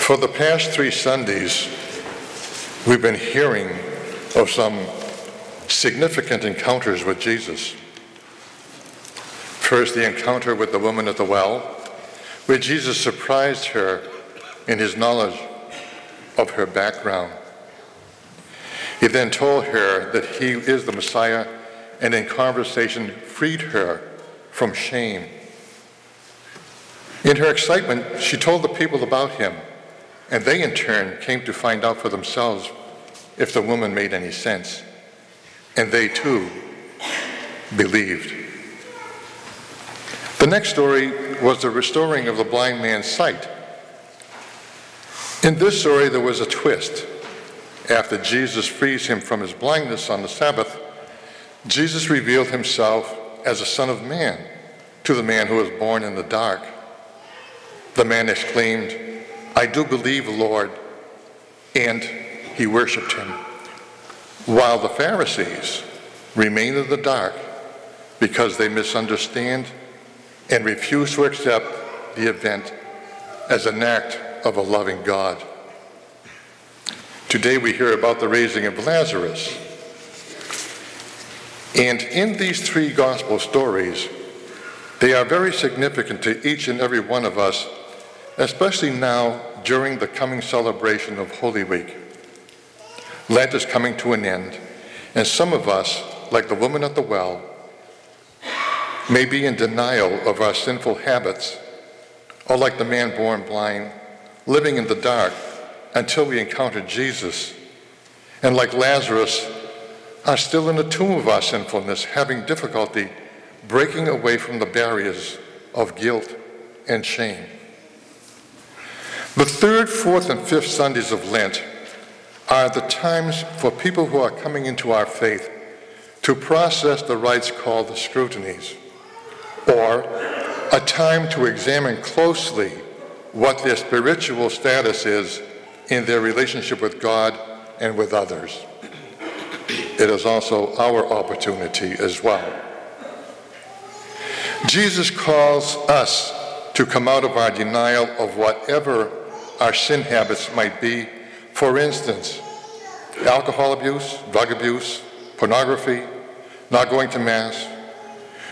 For the past 3 Sundays, we've been hearing of some significant encounters with Jesus. First, the encounter with the woman at the well, where Jesus surprised her in his knowledge of her background. He then told her that he is the Messiah, and in conversation freed her from shame. In her excitement, she told the people about him, and they in turn came to find out for themselves if the woman made any sense. And they too believed. The next story was the restoring of the blind man's sight. In this story, there was a twist. After Jesus frees him from his blindness on the Sabbath, Jesus revealed himself as the Son of Man to the man who was born in the dark. The man exclaimed, "I do believe, Lord," and he worshiped him, while the Pharisees remained in the dark because they misunderstand and refuse to accept the event as an act of a loving God. Today we hear about the raising of Lazarus. And in these 3 gospel stories, they are very significant to each and every one of us, especially now during the coming celebration of Holy Week. Lent is coming to an end, and some of us, like the woman at the well, may be in denial of our sinful habits, or like the man born blind, living in the dark until we encounter Jesus, and like Lazarus, are still in the tomb of our sinfulness, having difficulty breaking away from the barriers of guilt and shame. The 3rd, 4th, and 5th Sundays of Lent are the times for people who are coming into our faith to process the rites called the scrutinies, or a time to examine closely what their spiritual status is in their relationship with God and with others. It is also our opportunity as well. Jesus calls us to come out of our denial of whatever our sin habits might be. For instance, alcohol abuse, drug abuse, pornography, not going to Mass.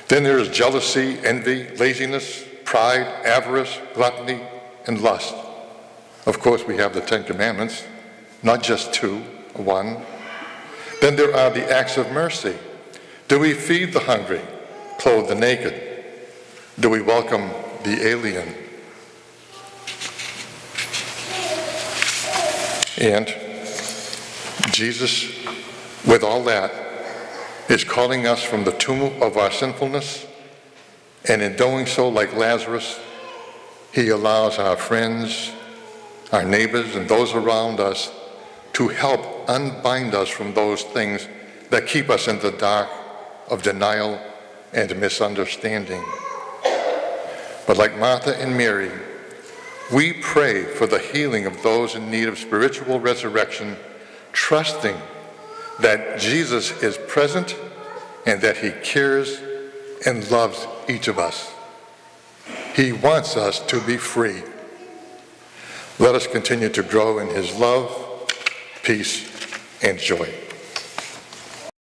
Then there is jealousy, envy, laziness, pride, avarice, gluttony, and lust. Of course, we have the 10 Commandments, not just 2, 1. Then there are the acts of mercy. Do we feed the hungry, clothe the naked? Do we welcome the alien? And Jesus, with all that, is calling us from the tomb of our sinfulness, and in doing so, like Lazarus, he allows our friends, our neighbors, and those around us to help unbind us from those things that keep us in the dark of denial and misunderstanding. But like Martha and Mary, we pray for the healing of those in need of spiritual resurrection, trusting that Jesus is present and that he cares and loves each of us. He wants us to be free. Let us continue to grow in his love, peace, and joy.